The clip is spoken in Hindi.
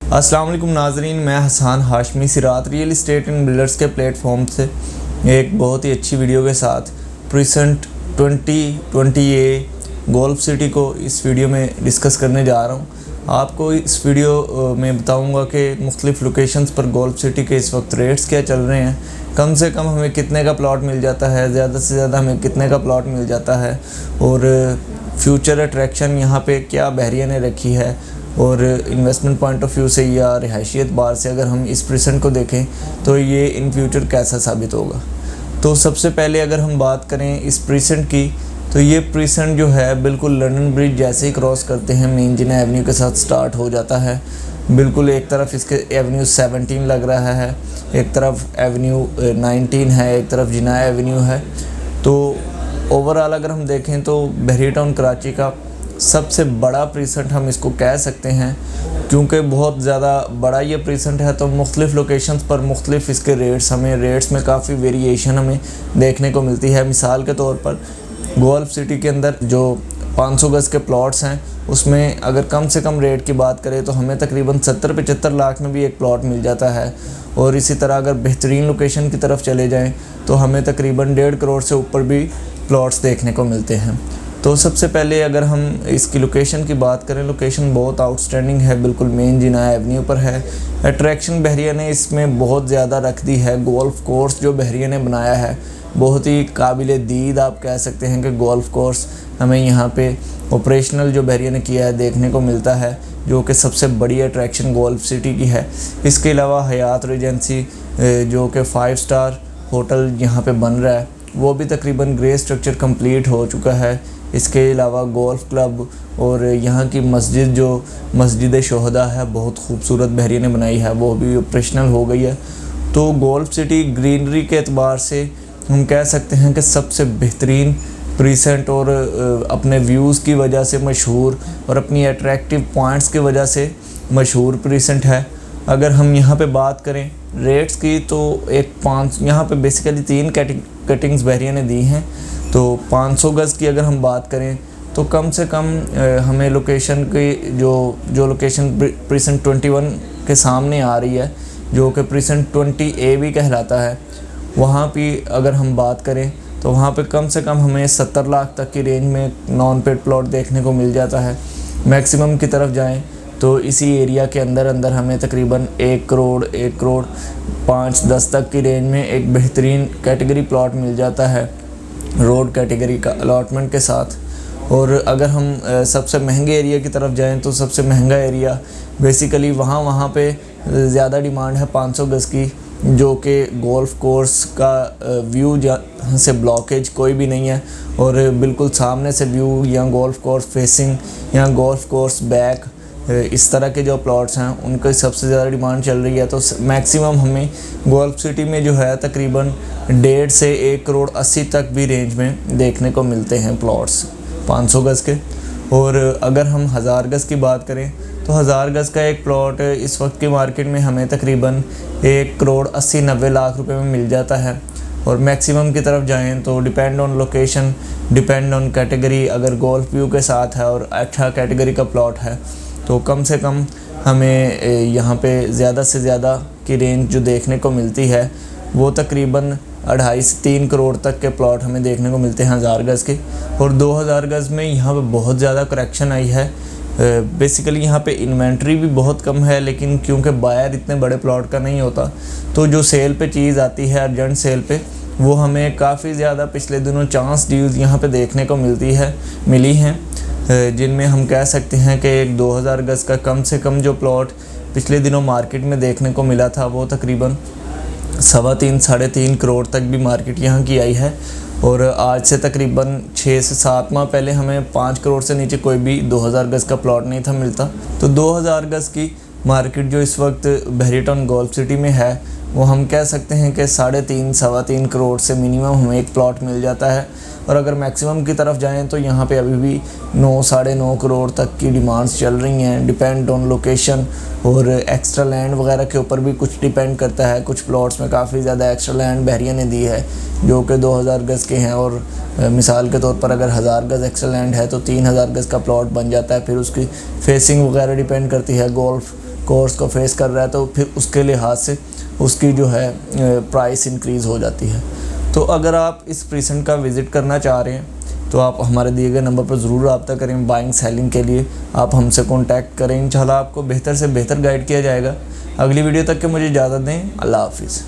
अस्सलाम वालेकुम नाजरीन, मैं हसन हाशमी सिरात रियल इस्टेट एंड बिल्डर्स के प्लेटफॉर्म से एक बहुत ही अच्छी वीडियो के साथ प्रीसेंट 2020 गोल्फ सिटी को इस वीडियो में डिस्कस करने जा रहा हूँ। आपको इस वीडियो में बताऊँगा कि मुख्तलिफ़ लोकेशंस पर गोल्फ सिटी के इस वक्त रेट्स क्या चल रहे हैं, कम से कम हमें कितने का प्लॉट मिल जाता है, ज़्यादा से ज़्यादा हमें कितने का प्लॉट मिल जाता है, और फ्यूचर अट्रैक्शन यहाँ पे क्या बहरिया ने रखी है, और इन्वेस्टमेंट पॉइंट ऑफ व्यू से या रिहायशी एतबार से अगर हम इस प्रीसेंट को देखें तो ये इन फ्यूचर कैसा साबित होगा। तो सबसे पहले अगर हम बात करें इस प्रीसेंट की, तो ये प्रीसेंट जो है बिल्कुल लंदन ब्रिज जैसे ही क्रॉस करते हैं मेन जिना एवेन्यू के साथ स्टार्ट हो जाता है। बिल्कुल एक तरफ इसके एवेन्यू 17 लग रहा है, एक तरफ एवेन्यू 19 है, एक तरफ जिना एवेन्यू है। तो ओवरऑल अगर हम देखें तो बहरिया टाउन कराची का सबसे बड़ा प्रीसेंट हम इसको कह सकते हैं, क्योंकि बहुत ज़्यादा बड़ा ये प्रीसेंट है। तो मुख्तलिफ़ लोकेशंस पर मुख्तलिफ़ इसके रेट्स में काफ़ी वेरिएशन हमें देखने को मिलती है। मिसाल के तौर पर गोल्फ सिटी के अंदर जो 500 गज़ के प्लॉट्स हैं उसमें अगर कम से कम रेट की बात करें तो हमें तकरीबन 70-75 लाख में भी एक प्लॉट मिल जाता है। और इसी तरह अगर बेहतरीन लोकेशन की तरफ चले जाएँ तो हमें तकरीबन 1.5 करोड़ से ऊपर भी प्लॉट्स देखने को मिलते हैं। तो सबसे पहले अगर हम इसकी लोकेशन की बात करें, लोकेशन बहुत आउटस्टैंडिंग है, बिल्कुल मेन जिना एवेन्यू पर है। अट्रैक्शन बहरिया ने इसमें बहुत ज़्यादा रख दी है। गोल्फ कोर्स जो बहरिया ने बनाया है बहुत ही काबिल दीद आप कह सकते हैं कि गोल्फ कोर्स हमें यहाँ पे ऑपरेशनल जो बहरिया ने किया है देखने को मिलता है, जो कि सबसे बड़ी अट्रैक्शन गोल्फ सिटी की है। इसके अलावा हयात रेजेंसी जो कि 5 स्टार होटल यहाँ पे बन रहा है, वो भी तकरीबन ग्रे स्ट्रक्चर कंप्लीट हो चुका है। इसके अलावा गोल्फ क्लब और यहाँ की मस्जिद जो मस्जिद शोहदा है बहुत खूबसूरत बहरिया ने बनाई है, वो भी ऑपरेशनल हो गई है। तो गोल्फ सिटी ग्रीनरी के एतबार से हम कह सकते हैं कि सबसे बेहतरीन प्रीसेंट और अपने व्यूज़ की वजह से मशहूर और अपनी अट्रैक्टिव पॉइंट्स की वजह से मशहूर प्रीसेंट है। अगर हम यहाँ पे बात करें रेट्स की तो यहाँ पे बेसिकली 3 कटिंग्स बहरिया ने दी हैं। तो 500 गज़ की अगर हम बात करें तो कम से कम हमें लोकेशन की जो लोकेशन प्रीसेंट 21 के सामने आ रही है, जो कि प्रीसेंट 20A भी कहलाता है, वहाँ भी अगर हम बात करें तो वहाँ पे कम से कम हमें 70 लाख तक की रेंज में नॉन पेड प्लॉट देखने को मिल जाता है। मैक्सिमम की तरफ जाएँ तो इसी एरिया के अंदर हमें तकरीबन 1 करोड़ 5-10 तक की रेंज में एक बेहतरीन कैटेगरी प्लॉट मिल जाता है रोड कैटेगरी का अलॉटमेंट के साथ। और अगर हम सबसे महंगे एरिया की तरफ जाएं तो सबसे महंगा एरिया बेसिकली वहाँ पे ज़्यादा डिमांड है 500 गज़ की, जो कि गोल्फ कोर्स का व्यू जहाँ से ब्लॉकेज कोई भी नहीं है और बिल्कुल सामने से व्यू, या गोल्फ कोर्स फेसिंग या गोल्फ कोर्स बैक, इस तरह के जो प्लॉट्स हैं उनकी सबसे ज़्यादा डिमांड चल रही है। तो मैक्सिमम हमें गोल्फ सिटी में जो है तकरीबन 1.5 से 1 करोड़ 80 तक भी रेंज में देखने को मिलते हैं प्लॉट्स 500 गज़ के। और अगर हम 1000 गज़ की बात करें तो 1000 गज़ का एक प्लॉट इस वक्त की मार्केट में हमें तकरीबन 1 करोड़ 80-90 लाख रुपए में मिल जाता है। और मैक्सिमम की तरफ जाएं तो depend on location, depend on category, अगर गोल्फ व्यू के साथ है और अच्छा कैटेगरी का प्लॉट है तो कम से कम हमें यहाँ पे ज़्यादा से ज़्यादा की रेंज जो देखने को मिलती है वो तकरीबन 2.5 से 3 करोड़ तक के प्लॉट हमें देखने को मिलते हैं 1000 गज़ के। और 2000 गज़ में यहाँ पे बहुत ज़्यादा करेक्शन आई है। बेसिकली यहाँ पे इन्वेंट्री भी बहुत कम है, लेकिन क्योंकि बायर इतने बड़े प्लॉट का नहीं होता तो जो सेल पे चीज़ आती है अर्जेंट सेल पे, वो हमें काफ़ी ज़्यादा पिछले दिनों चांस डील्स यहाँ पे देखने को मिली हैं, जिनमें हम कह सकते हैं कि एक 2000 गज़ का कम से कम जो प्लॉट पिछले दिनों मार्केट में देखने को मिला था वो तकरीबन 3.25-3.5 करोड़ तक भी मार्केट यहाँ की आई है। और आज से तकरीबन 6 से 7 माह पहले हमें 5 करोड़ से नीचे कोई भी 2000 गज़ का प्लॉट नहीं था मिलता। तो 2000 गज़ की मार्केट जो इस वक्त बहरिया टाउन गोल्फ सिटी में है वो हम कह सकते हैं कि 3.5-3.25 करोड़ से मिनिमम हमें एक प्लॉट मिल जाता है। और अगर मैक्सिमम की तरफ जाएं तो यहाँ पे अभी भी 9 साढ़े 9 करोड़ तक की डिमांड्स चल रही हैं। डिपेंड ऑन लोकेशन और एक्स्ट्रा लैंड वगैरह के ऊपर भी कुछ डिपेंड करता है। कुछ प्लॉट्स में काफ़ी ज़्यादा एक्स्ट्रा लैंड बहरिया ने दी है जो कि 2000 गज़ के हैं, और मिसाल के तौर पर अगर 1000 गज़ एक्स्ट्रा लैंड है तो 3000 गज़ का प्लॉट बन जाता है। फिर उसकी फेसिंग वगैरह डिपेंड करती है, गोल्फ कोर्स को फेस कर रहा है तो फिर उसके लिहाज से उसकी जो है प्राइस इंक्रीज़ हो जाती है। तो अगर आप इस प्रीसेंट का विज़िट करना चाह रहे हैं तो आप हमारे दिए गए नंबर पर ज़रूर रब्ता करें। बाइंग सेलिंग के लिए आप हमसे कॉन्टैक्ट करें, इंशाल्लाह आपको बेहतर से बेहतर गाइड किया जाएगा। अगली वीडियो तक के मुझे इजाज़त दें। अल्लाह हाफ़िज़।